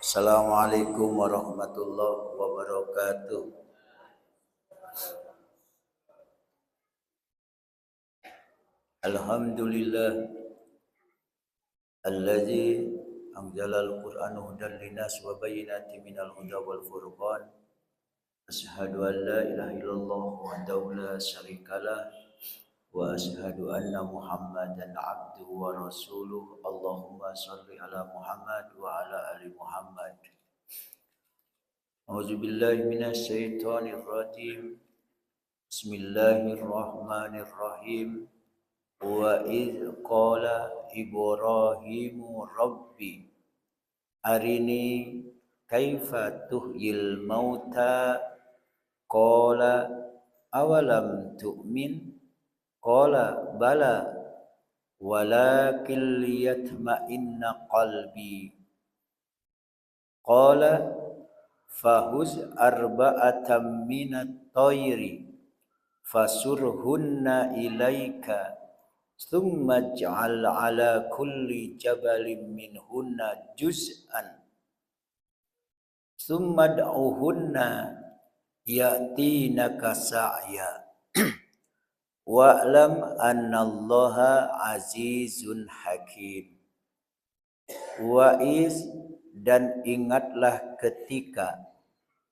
Assalamualaikum warahmatullahi wabarakatuh. Alhamdulillah alladzi anzala al-Qur'ana hudan linnas wa bayyinatin minal huda wal furqan. Asyhadu an la ilaha illallah wahdahu la syarikalah wa asyhadu anna Muhammadan abduhu wa rasuluh. Allahumma shalli ala Muhammad wa ala ali Muhammad. A'udzu billahi minasy syaithanir rajim. Bismillahirrahmanirrahim. Wa idz qala Ibrahimu rabbi arini kaifa tuhyil mauta qala awalam tu'min qala bala walakin liyatma'inna qalbi qala fahuz arba'atam minat tayri fasurhunna ilaika thumma ij'al ala kulli jabalin minhunna juz'an thumma da'uhunna ya'tinaka sa'ya wa'lam annallaha azizun hakim. Wa'iz, dan ingatlah ketika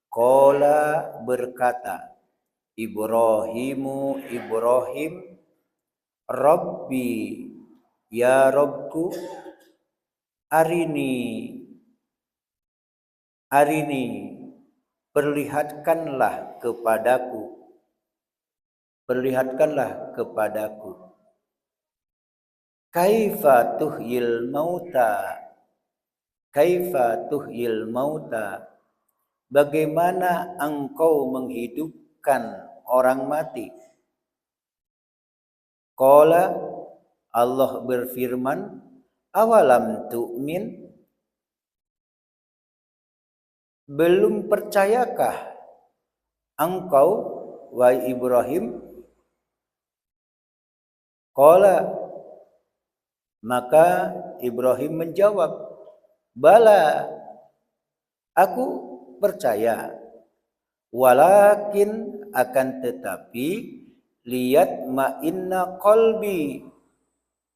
qala berkata Ibrahim Rabbi, ya Rabbku, arini, perlihatkanlah kepadaku, kaifa tuhyil mauta, bagaimana engkau menghidupkan orang mati. Qala, Allah berfirman, awalam tu'min, belum percayakah engkau wahai Ibrahim? Qala, maka Ibrahim menjawab, bala, aku percaya, walakin, akan tetapi, lihat ma'inna qalbi,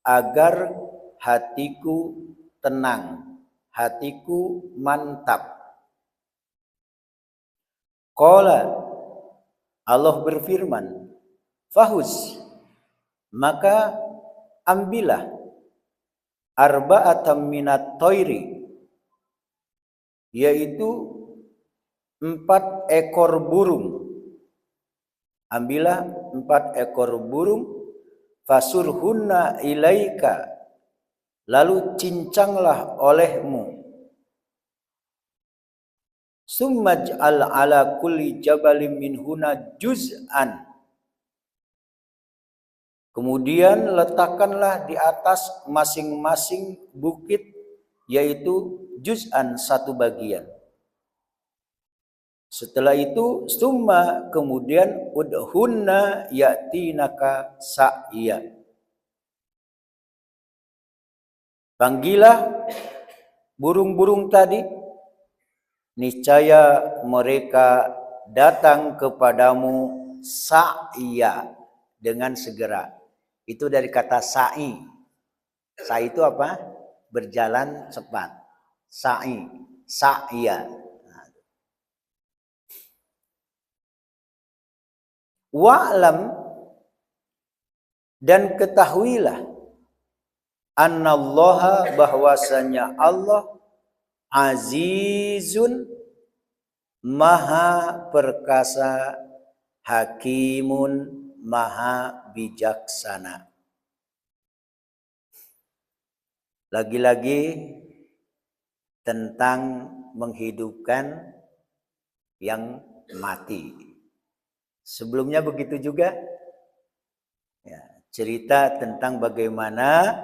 agar hatiku tenang, hatiku mantap. Qala, Allah berfirman, fahuz, maka ambillah arba'atam minat tayri, yaitu 4 ekor burung. Ambillah 4 ekor burung, fasurhunna ilaika, lalu cincanglah olehmu. Summaj'al ala kulli jabalin minhuna juz'an, kemudian letakkanlah di atas masing-masing bukit, yaitu juz'an, 1 bagian. Setelah itu summa, kemudian udhunna ya'tinaka sa'ya, panggillah burung-burung tadi, niscaya mereka datang kepadamu sa'ya, dengan segera. Itu dari kata sa'i. Sa'i itu apa? Berjalan cepat. Sa'i, sa'ya. Wa'lam, dan ketahuilah, annallaha, bahwasanya Allah, azizun, maha perkasa, hakimun, maha bijaksana. Lagi-lagi tentang menghidupkan yang mati. Sebelumnya begitu juga, ya, cerita tentang bagaimana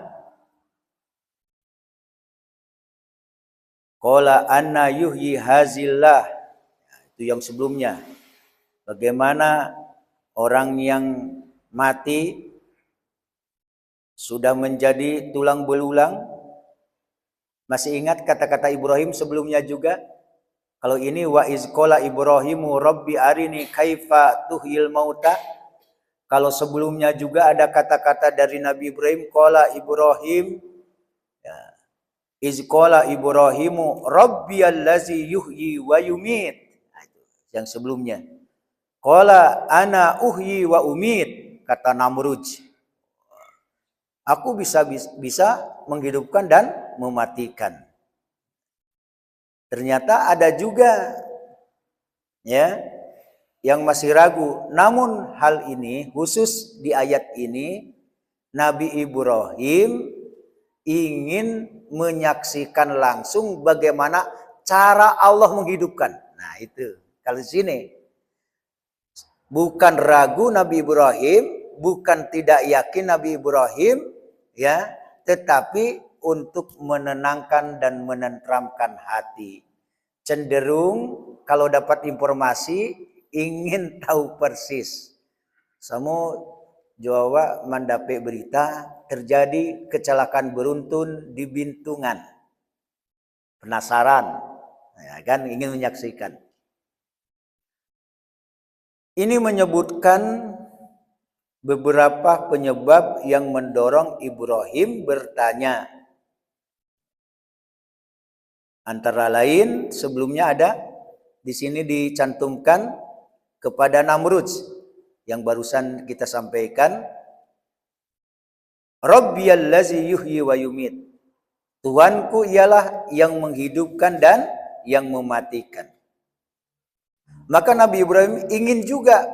qala anna yuhyi hazillah, itu yang sebelumnya. Bagaimana orang yang mati sudah menjadi tulang belulang, Masih ingat kata-kata Ibrahim sebelumnya juga? Kalau ini wa iz qala Ibrahimu rabbi arini kaifa tuhyil mauta. Kalau sebelumnya juga ada kata-kata dari Nabi Ibrahim, qala Ibrahim, ya, iz qala Ibrahimu rabbiyallazi yuhyi wa yumit. Nah, itu yang sebelumnya. Qala ana uhyi wa umit, kata Namrud. Aku bisa menghidupkan dan mematikan. Ternyata ada juga ya yang masih ragu. Namun hal ini khusus di ayat ini Nabi Ibrahim ingin menyaksikan langsung bagaimana cara Allah menghidupkan. Nah, itu. Kalau di sini bukan ragu Nabi Ibrahim, bukan tidak yakin Nabi Ibrahim, ya, tetapi untuk menenangkan dan menenteramkan hati. Cenderung kalau dapat informasi ingin tahu persis. Samu Jawa mendapat berita terjadi kecelakaan beruntun di Bintungan. Penasaran, ya kan, ingin menyaksikan. Ini menyebutkan beberapa penyebab yang mendorong Ibrahim bertanya. Antara lain sebelumnya ada di sini dicantumkan kepada Namrud yang barusan kita sampaikan. Rabbiyallazi yuhyi wa yumit. Tuhanku ialah yang menghidupkan dan yang mematikan. Maka Nabi Ibrahim ingin juga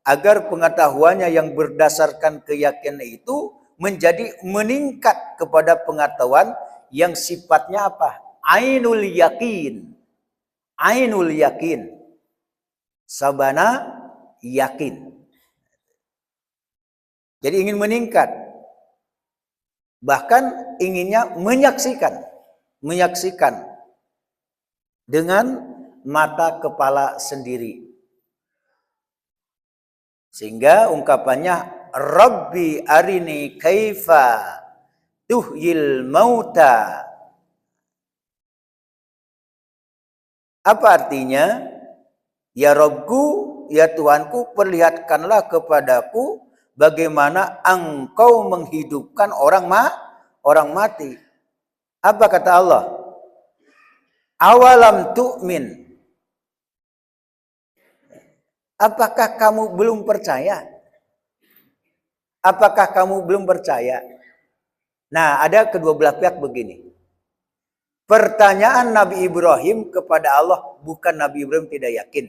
agar pengetahuannya yang berdasarkan keyakinan itu menjadi meningkat kepada pengetahuan yang sifatnya apa? Ainul yakin. Ainul yakin. Sabana yakin. Jadi ingin meningkat. Bahkan inginnya menyaksikan. Menyaksikan dengan mata kepala sendiri. Sehingga ungkapannya Rabbi arini kaifa tuhyil mauta. Apa artinya? Ya Rabbku, ya Tuhanku, perlihatkanlah kepadaku bagaimana engkau menghidupkan orang mati. Apa kata Allah? Awalam tu'min. Apakah kamu belum percaya? Apakah kamu belum percaya? Nah, ada kedua belah pihak begini. Pertanyaan Nabi Ibrahim kepada Allah, bukan Nabi Ibrahim tidak yakin.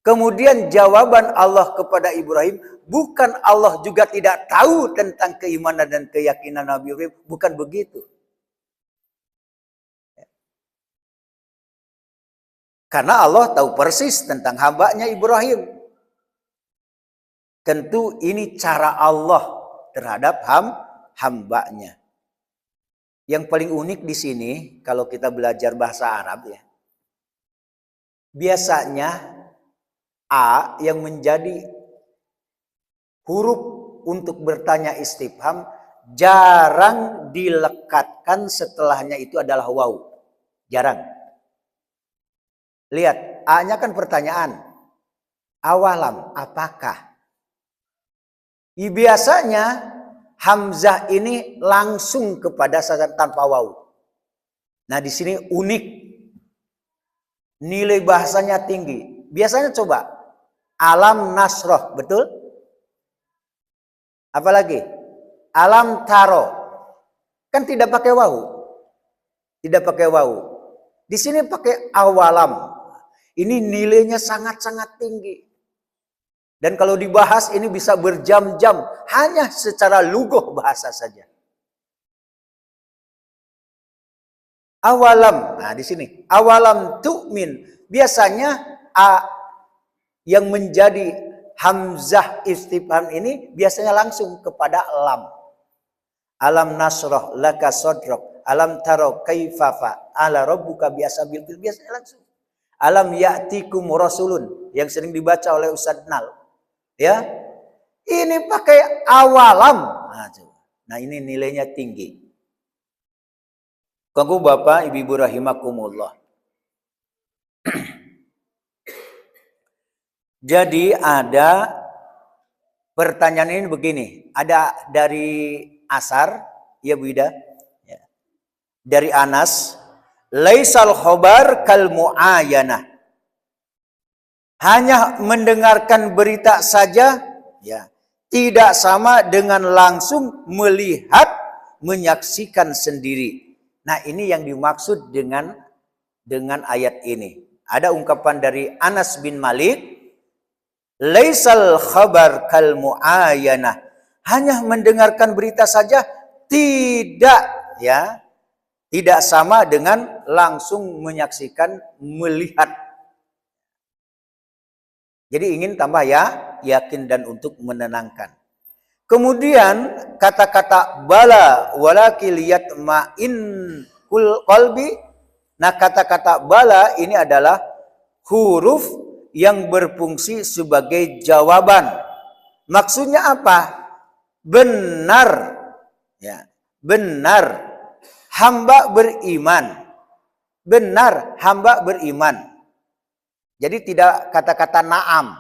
Kemudian jawaban Allah kepada Ibrahim, bukan Allah juga tidak tahu tentang keimanan dan keyakinan Nabi Ibrahim. Bukan begitu. Karena Allah tahu persis tentang hambanya Ibrahim. Tentu ini cara Allah terhadap hambanya. Yang paling unik di sini, kalau kita belajar bahasa Arab ya, biasanya A yang menjadi huruf untuk bertanya istifham jarang dilekatkan setelahnya itu adalah waw. Jarang. Lihat, A-nya kan pertanyaan. Awalam, apakah? Biasanya hamzah ini langsung kepada sasaran tanpa waw. Nah, di sini unik. Nilai bahasanya tinggi. Biasanya coba alam nasroh, betul? Apalagi alam taro. Kan tidak pakai waw. Tidak pakai waw. Di sini pakai awalam. Ini nilainya sangat-sangat tinggi. Dan kalau dibahas ini bisa berjam-jam hanya secara lugoh bahasa saja. Awalam, nah di sini awalam tu'min. Biasanya A yang menjadi hamzah istifham ini biasanya langsung kepada lam. Alam nasroh laka sodrok, alam taro kaifafa, ala rabbuka biasa bilbil, biasanya langsung. Alam ya'tikum rasulun yang sering dibaca oleh Ustaz Nal. Ya, ini pakai awalam. Nah, ini nilainya tinggi. Kanggo Bapak Ibu rahimakumullah. Jadi ada pertanyaan ini begini, ada dari Asar, ya Bu Ida, ya. Dari Anas, laisal khobar kal mu'ayanah. Hanya mendengarkan berita saja, ya, tidak sama dengan langsung melihat, menyaksikan sendiri. Nah, ini yang dimaksud dengan ayat ini. Ada ungkapan dari Anas bin Malik, laisal khabar kal mu'ayanah. Hanya mendengarkan berita saja tidak, ya, tidak sama dengan langsung menyaksikan, melihat. Jadi ingin tambah ya, yakin dan untuk menenangkan. Kemudian kata-kata bala walakil yatma'in qalbi. Nah, kata-kata bala ini adalah huruf yang berfungsi sebagai jawaban. Maksudnya apa? Benar, ya, benar hamba beriman. Benar hamba beriman. Jadi tidak kata-kata na'am.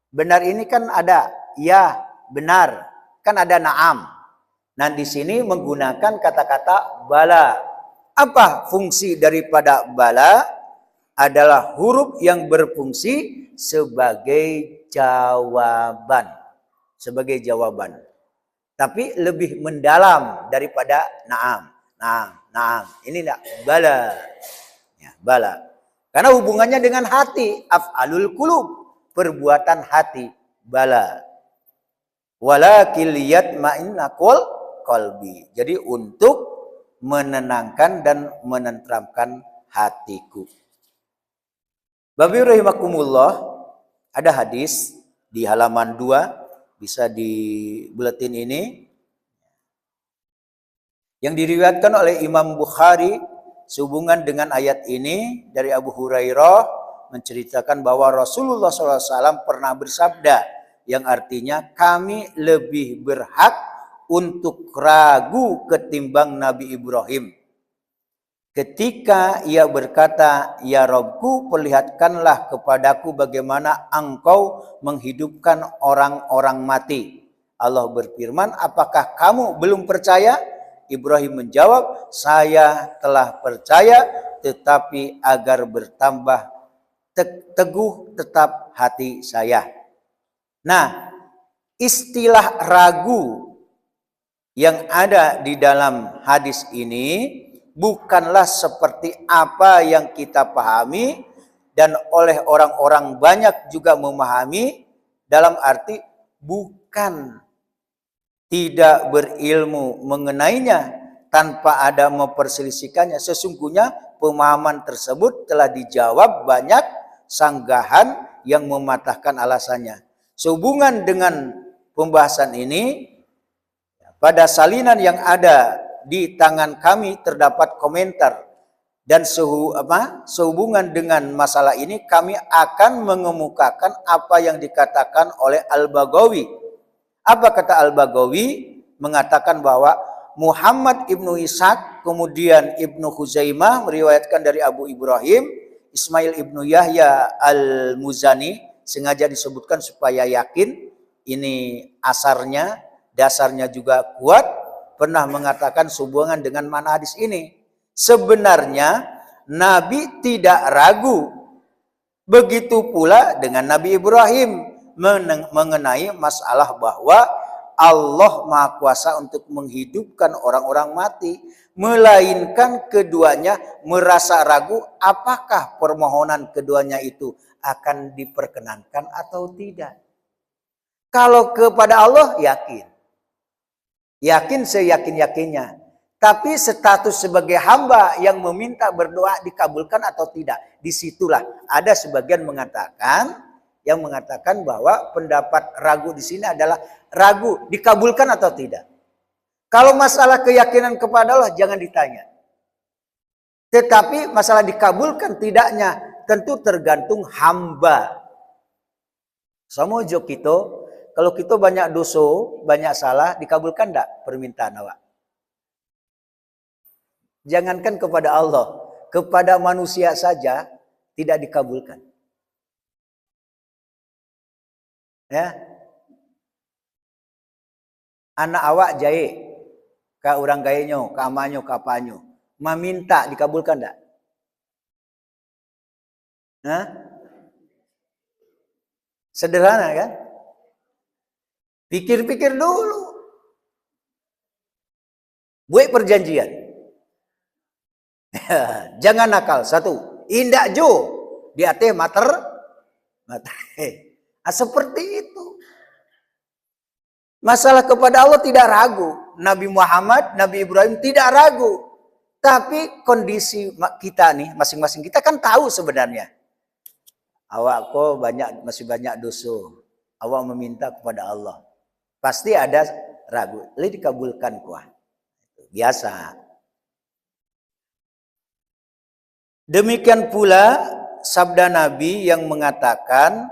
Benar ini kan ada ya, benar. Kan ada na'am. Nah, di sini menggunakan kata-kata bala. Apa fungsi daripada bala? Adalah huruf yang berfungsi sebagai jawaban. Sebagai jawaban. Tapi lebih mendalam daripada na'am. Na'am. Ini enggak bala. Ya, bala. Karena hubungannya dengan hati, af'alul qulub, perbuatan hati, bala. Walakil yatma'inna qalbi. Jadi untuk menenangkan dan menenteramkan hatiku. Bapak rahimakumullah, ada hadis di halaman 2, bisa di buletin ini, yang diriwayatkan oleh Imam Bukhari sehubungan dengan ayat ini dari Abu Hurairah, menceritakan bahwa Rasulullah SAW pernah bersabda, yang artinya kami lebih berhak untuk ragu ketimbang Nabi Ibrahim. Ketika ia berkata, ya Robku, perlihatkanlah kepadaku bagaimana engkau menghidupkan orang-orang mati. Allah berfirman, apakah kamu belum percaya? Ibrahim menjawab, saya telah percaya, tetapi agar bertambah teguh tetap hati saya. Nah, istilah ragu yang ada di dalam hadis ini bukanlah seperti apa yang kita pahami dan oleh orang-orang banyak juga memahami, dalam arti bukan tidak berilmu mengenainya tanpa ada memperselisihkannya. Sesungguhnya pemahaman tersebut telah dijawab banyak sanggahan yang mematahkan alasannya. Sehubungan dengan pembahasan ini, pada salinan yang ada di tangan kami terdapat komentar, dan sehubungan dengan masalah ini kami akan mengemukakan apa yang dikatakan oleh Al-Baghawi. Apa kata Al-Baghawi? Mengatakan bahwa Muhammad ibnu Ishaq, kemudian Ibnu Khuzaimah meriwayatkan dari Abu Ibrahim, Ismail ibnu Yahya al-Muzani, sengaja disebutkan supaya yakin, ini asarnya, dasarnya juga kuat, pernah mengatakan sehubungan dengan mana hadis ini. Sebenarnya Nabi tidak ragu. Begitu pula dengan Nabi Ibrahim mengenai masalah bahwa Allah Maha Kuasa untuk menghidupkan orang-orang mati, melainkan keduanya merasa ragu apakah permohonan keduanya itu akan diperkenankan atau tidak. Kalau kepada Allah yakin seyakin-yakinnya, tapi status sebagai hamba yang meminta berdoa dikabulkan atau tidak, disitulah ada sebagian yang mengatakan bahwa pendapat ragu di sini adalah ragu dikabulkan atau tidak. Kalau masalah keyakinan kepada Allah jangan ditanya. Tetapi masalah dikabulkan tidaknya tentu tergantung hamba. Sama jo kita, kalau kita banyak dosa, banyak salah, dikabulkan enggak permintaan awak? Jangankan kepada Allah, kepada manusia saja tidak dikabulkan. Ya. Anak awak jahe, ke orang gayenyo, ke amanyo, ke apanyo. Meminta dikabulkan enggak? Hah? Sederhana kan? Pikir-pikir dulu. Buat perjanjian. Jangan nakal. Satu, indak jo. Di ate mater. Seperti itu. Masalah kepada Allah tidak ragu. Nabi Muhammad, Nabi Ibrahim tidak ragu. Tapi kondisi kita nih, masing-masing kita kan tahu sebenarnya. Awak kok masih banyak dosa. Awak meminta kepada Allah. Pasti ada ragu. Lalu dikabulkan kuah. Biasa. Demikian pula sabda Nabi yang mengatakan,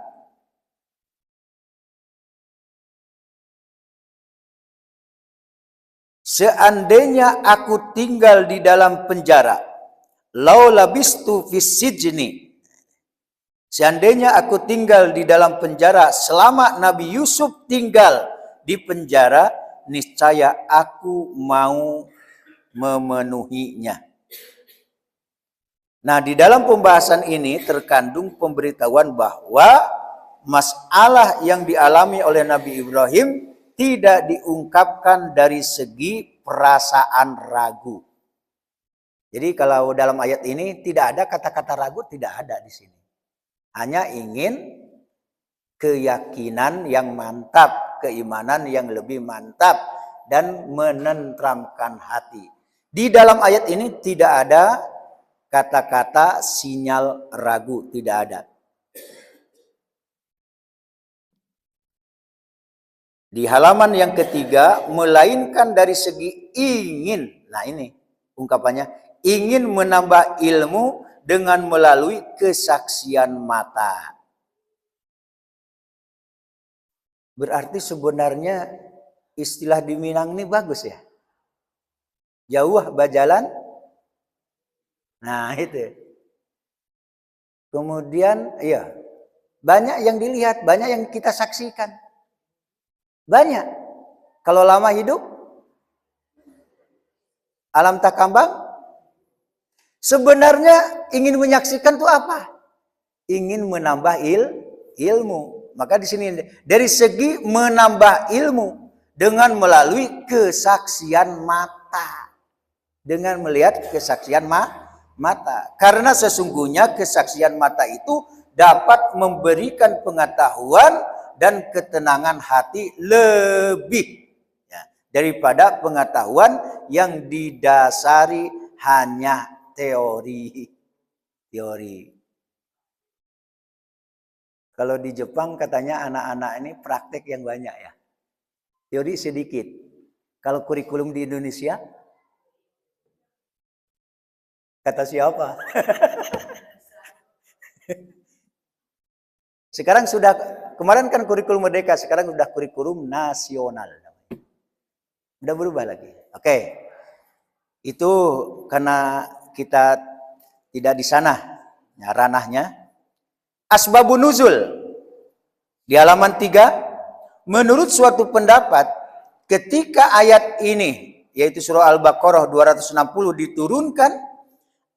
seandainya aku tinggal di dalam penjara, lau labistu fis sijni. Seandainya aku tinggal di dalam penjara selama Nabi Yusuf tinggal di penjara, niscaya aku mau memenuhinya. Nah, di dalam pembahasan ini terkandung pemberitahuan bahwa masalah yang dialami oleh Nabi Ibrahim tidak diungkapkan dari segi perasaan ragu. Jadi kalau dalam ayat ini tidak ada kata-kata ragu, tidak ada di sini. Hanya ingin keyakinan yang mantap, keimanan yang lebih mantap, dan menenteramkan hati. Di dalam ayat ini tidak ada kata-kata sinyal ragu, tidak ada. Di halaman yang ketiga, melainkan dari segi ingin. Nah ini ungkapannya, ingin menambah ilmu dengan melalui kesaksian mata. Berarti sebenarnya istilah di Minang ini bagus ya. Jauh bajalan. Nah itu. Kemudian ya banyak yang dilihat, banyak yang kita saksikan. Banyak. Kalau lama hidup, alam tak kambang. Sebenarnya ingin menyaksikan itu apa? Ingin menambah ilmu. Maka di sini dari segi menambah ilmu dengan melalui kesaksian mata. Dengan melihat kesaksian mata. Karena sesungguhnya kesaksian mata itu dapat memberikan pengetahuan dan ketenangan hati lebih ya, daripada pengetahuan yang didasari hanya teori. Kalau di Jepang katanya anak-anak ini praktek yang banyak ya. Teori sedikit. Kalau kurikulum di Indonesia, kata siapa? Sekarang sudah, kemarin kan kurikulum merdeka, sekarang sudah kurikulum nasional. Udah berubah lagi. Oke. Itu karena kita tidak di sana ya, ranahnya. Asbabun nuzul di halaman 3, menurut suatu pendapat ketika ayat ini yaitu surah Al-Baqarah 260 diturunkan,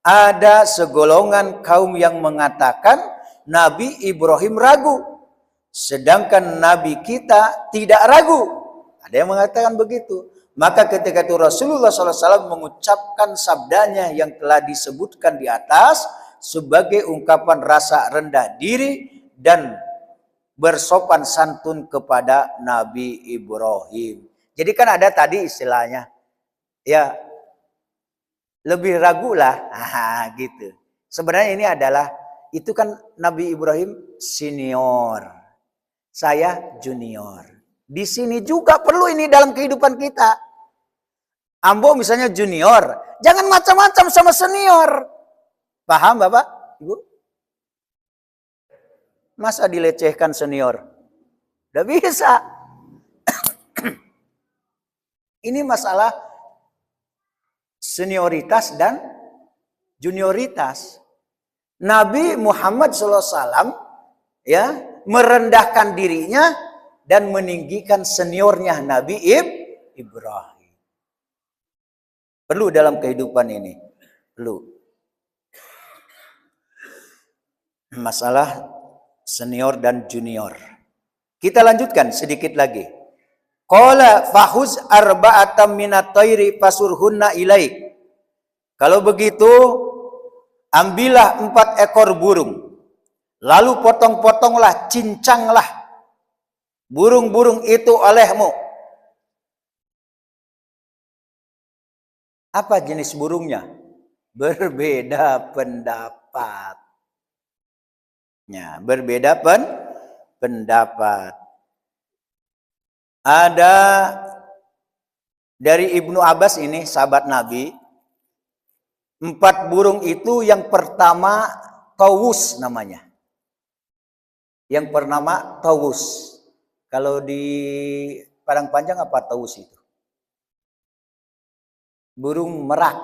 ada segolongan kaum yang mengatakan Nabi Ibrahim ragu, sedangkan Nabi kita tidak ragu. Ada yang mengatakan begitu. Maka ketika itu Rasulullah SAW mengucapkan sabdanya yang telah disebutkan di atas sebagai ungkapan rasa rendah diri dan bersopan santun kepada Nabi Ibrahim. Jadi kan ada tadi istilahnya, ya lebih ragu lah, gitu. Sebenarnya ini adalah, itu kan Nabi Ibrahim senior, saya junior. Di sini juga perlu ini dalam kehidupan kita. Ambo misalnya junior, jangan macam-macam sama senior. Paham Bapak, Ibu? Masa dilecehkan senior? Udah bisa. Ini masalah senioritas dan junioritas. Nabi Muhammad SAW ya merendahkan dirinya dan meninggikan seniornya Nabi Ibrahim. Perlu dalam kehidupan ini. Perlu. Masalah senior dan junior. Kita lanjutkan sedikit lagi. Qala fahuz arba'atam minat tayri fasurhunna ilaik. Kalau begitu, ambillah 4 ekor burung. Lalu potong-potonglah, cincanglah burung-burung itu olehmu. Apa jenis burungnya? Berbeda pendapat. Ya, berbeda pendapat. Ada dari Ibnu Abbas ini, sahabat Nabi. 4 burung itu yang pertama Tawus namanya. Yang pertama Tawus. Kalau di Padang Panjang apa Tawus itu? Burung merak.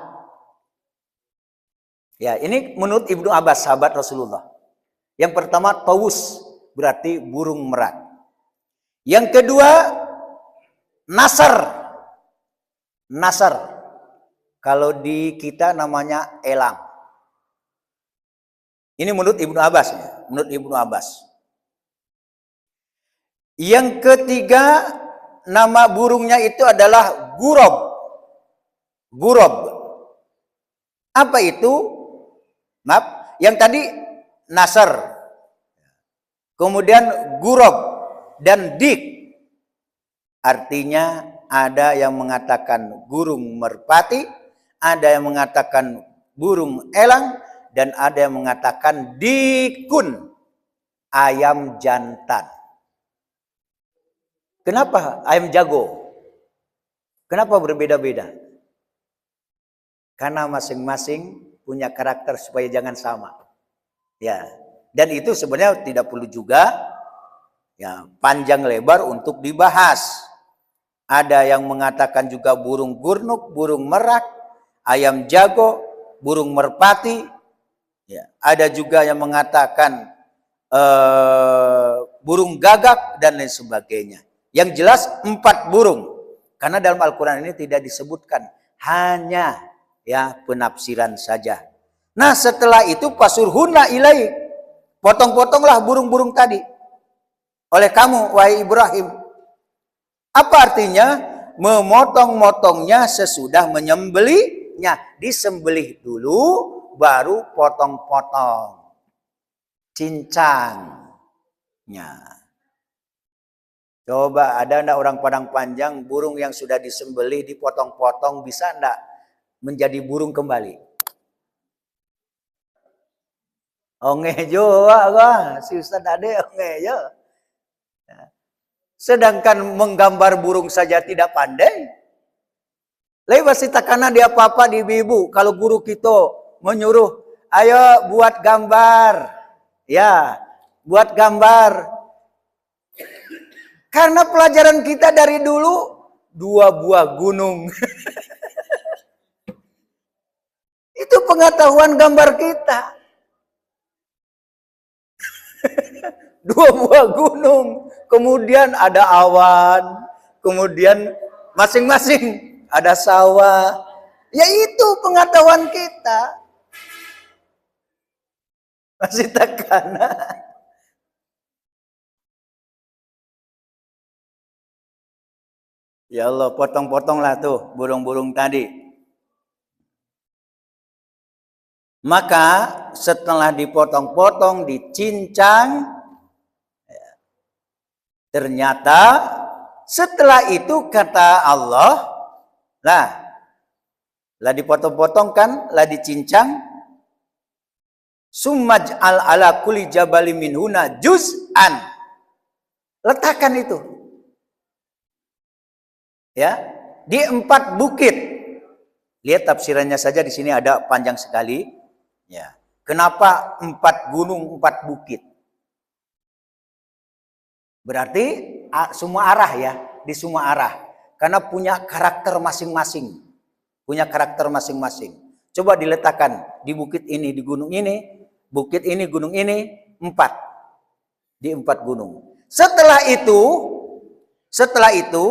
Ya, ini menurut Ibnu Abbas, sahabat Rasulullah. Yang pertama Tawus, berarti burung merak. Yang kedua Nasr. Nasr. Kalau di kita namanya elang. Ini menurut Ibnu Abbas ya, menurut Ibnu Abbas. Yang ketiga nama burungnya itu adalah gurob. Gurob. Apa itu? Maaf, yang tadi Nasr. Kemudian gurob dan dik. Artinya ada yang mengatakan burung merpati, ada yang mengatakan burung elang, dan ada yang mengatakan dikun, ayam jantan. Kenapa ayam jago? Kenapa berbeda-beda? Karena masing-masing punya karakter supaya jangan sama. Ya, dan itu sebenarnya tidak perlu juga ya panjang lebar untuk dibahas. Ada yang mengatakan juga burung gurnuk, burung merak, ayam jago, burung merpati. Ya, ada juga yang mengatakan burung gagak dan lain sebagainya. Yang jelas 4 burung. Karena dalam Al-Quran ini tidak disebutkan, hanya ya penafsiran saja. Nah setelah itu pasurhunna ilaik. Potong-potonglah burung-burung tadi oleh kamu wahai Ibrahim. Apa artinya? Memotong-motongnya sesudah menyembelihnya. Disembelih dulu baru potong-potong. Cincangnya. Coba ada enggak orang Padang Panjang burung yang sudah disembelih dipotong-potong bisa enggak menjadi burung kembali? Ongejo gua, si Ustaz Ade ongejo. Sedangkan menggambar burung saja tidak pandai. Lepas takana dia apa-apa di ibu. Kalau guru kita menyuruh, ayo buat gambar. Ya, buat gambar. Karena pelajaran kita dari dulu 2 buah gunung. Itu pengetahuan gambar kita. 2 buah gunung. Kemudian ada awan. Kemudian masing-masing ada sawah. Ya itu pengetahuan kita. Masih takana. Ya Allah, potong-potonglah tuh burung-burung tadi. Maka setelah dipotong-potong, dicincang, ternyata setelah itu kata Allah, lah dipotong-potong kan, lah dicincang, summaj'al ala kulli jabalin minhuna juz'an. Letakkan itu. Ya, di 4 bukit. Lihat tafsirannya saja di sini ada panjang sekali. Ya. Kenapa 4 gunung, 4 bukit? Berarti semua arah ya, di semua arah. Karena punya karakter masing-masing. punya karakter masing-masing. Coba diletakkan di bukit ini, di gunung ini, bukit ini, gunung ini, 4. Di 4 gunung. Setelah itu,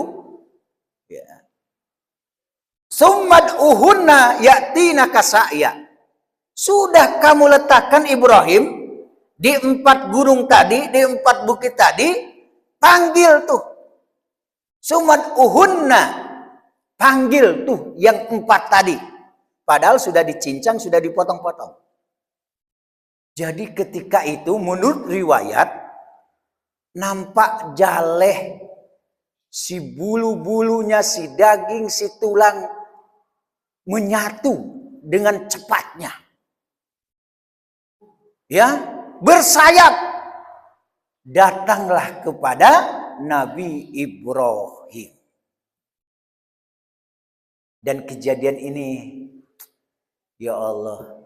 ya. Summad uhunna ya'tina kasa'ya. Sudah kamu letakkan Ibrahim di 4 gunung tadi, di 4 bukit tadi, panggil tuh. Summad uhunna, panggil tuh yang 4 tadi. Padahal sudah dicincang, sudah dipotong-potong. Jadi ketika itu menurut riwayat, nampak jaleh, si bulu-bulunya, si daging, si tulang menyatu dengan cepatnya. Ya, bersayap. Datanglah kepada Nabi Ibrahim. Dan kejadian ini, ya Allah,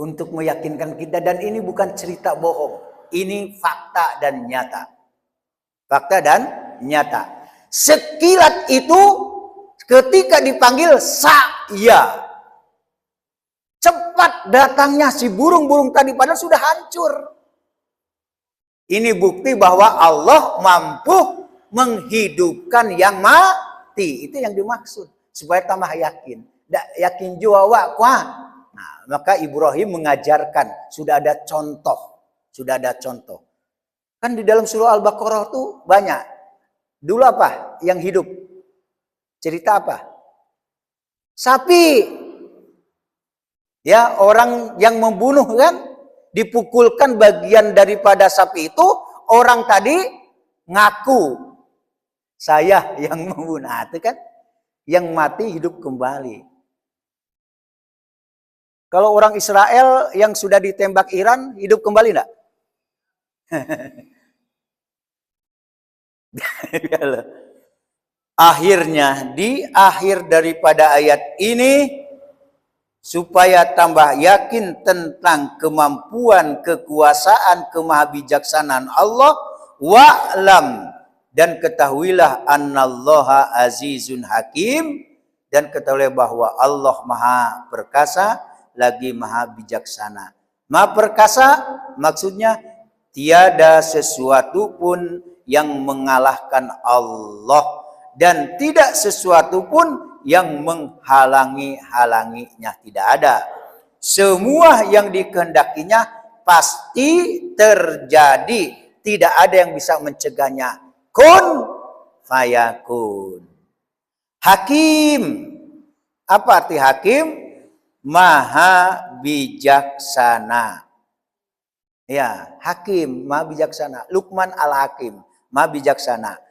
untuk meyakinkan kita, dan ini bukan cerita bohong, ini fakta dan nyata. Fakta dan nyata. Sekilat itu ketika dipanggil saya, cepat datangnya si burung-burung tadi, padahal sudah hancur. Ini bukti bahwa Allah mampu menghidupkan yang mati. Itu yang dimaksud, supaya tambah yakin. Yakin jua kuah. Nah, maka Ibrahim mengajarkan, sudah ada contoh. Kan di dalam surah Al-Baqarah tuh banyak. Dulu apa yang hidup? Cerita apa? Sapi. Ya, orang yang membunuh kan, dipukulkan bagian daripada sapi itu, orang tadi ngaku saya yang membunuh. Nah, itu kan yang mati hidup kembali. Kalau orang Israel yang sudah ditembak Iran hidup kembali enggak? Akhirnya di akhir daripada ayat ini, supaya tambah yakin tentang kemampuan, kekuasaan, kemahabijaksanaan Allah, wa'lam, dan ketahuilah annallaha azizun hakim, dan ketahuilah bahwa Allah maha perkasa lagi maha bijaksana. Maha perkasa maksudnya tiada sesuatu pun yang mengalahkan Allah, dan tidak sesuatu pun yang menghalangi-halanginya, tidak ada. Semua yang dikehendakinya pasti terjadi, tidak ada yang bisa mencegahnya. Kun fayakun. Hakim. Apa arti hakim? Maha bijaksana. Ya, hakim, maha bijaksana. Luqman al-Hakim, maha bijaksana.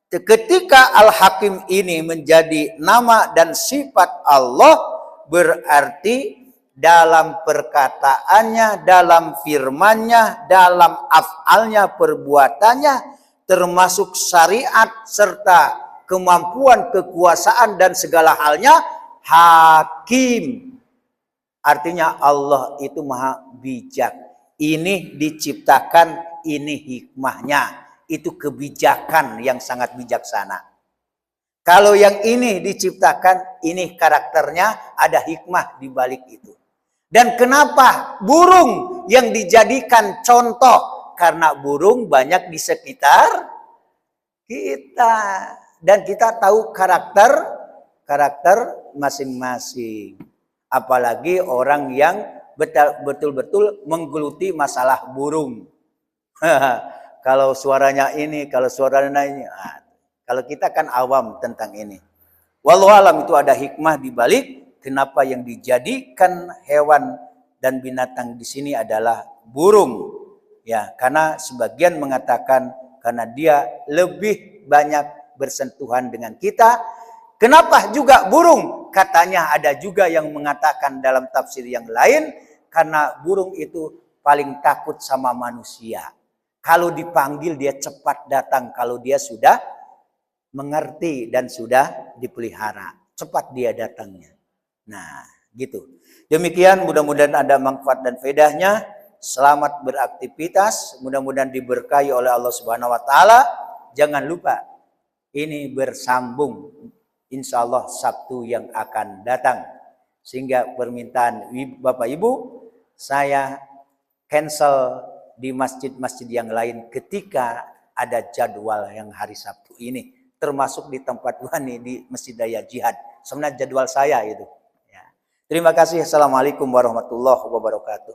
Ketika Al-Hakim ini menjadi nama dan sifat Allah, berarti dalam perkataannya, dalam firmannya, dalam af'alnya, perbuatannya, termasuk syariat serta kemampuan, kekuasaan dan segala halnya, hakim. Artinya Allah itu maha bijak. Ini diciptakan, ini hikmahnya. Itu kebijakan yang sangat bijaksana. Kalau yang ini diciptakan, ini karakternya, ada hikmah di balik itu. Dan kenapa burung yang dijadikan contoh? Karena burung banyak di sekitar kita. Dan kita tahu karakter masing-masing. Apalagi orang yang betul-betul menggeluti masalah burung. Kalau suaranya ini, kalau suaranya ini. Nah, kalau kita kan awam tentang ini. Wallahu alam, itu ada hikmah di balik kenapa yang dijadikan hewan dan binatang di sini adalah burung. Ya, karena sebagian mengatakan karena dia lebih banyak bersentuhan dengan kita. Kenapa juga burung? Katanya ada juga yang mengatakan dalam tafsir yang lain, karena burung itu paling takut sama manusia. Kalau dipanggil dia cepat datang, kalau dia sudah mengerti dan sudah dipelihara, cepat dia datangnya. Nah, gitu. Demikian, mudah-mudahan ada manfaat dan faedahnya. Selamat beraktivitas, mudah-mudahan diberkahi oleh Allah Subhanahu wa taala. Jangan lupa ini bersambung insya Allah Sabtu yang akan datang. Sehingga permintaan Bapak Ibu, saya cancel di masjid-masjid yang lain ketika ada jadwal yang hari Sabtu ini. Termasuk di tempat wani di Masjid Daya Jihad. Sebenarnya jadwal saya itu. Ya. Terima kasih. Assalamualaikum warahmatullahi wabarakatuh.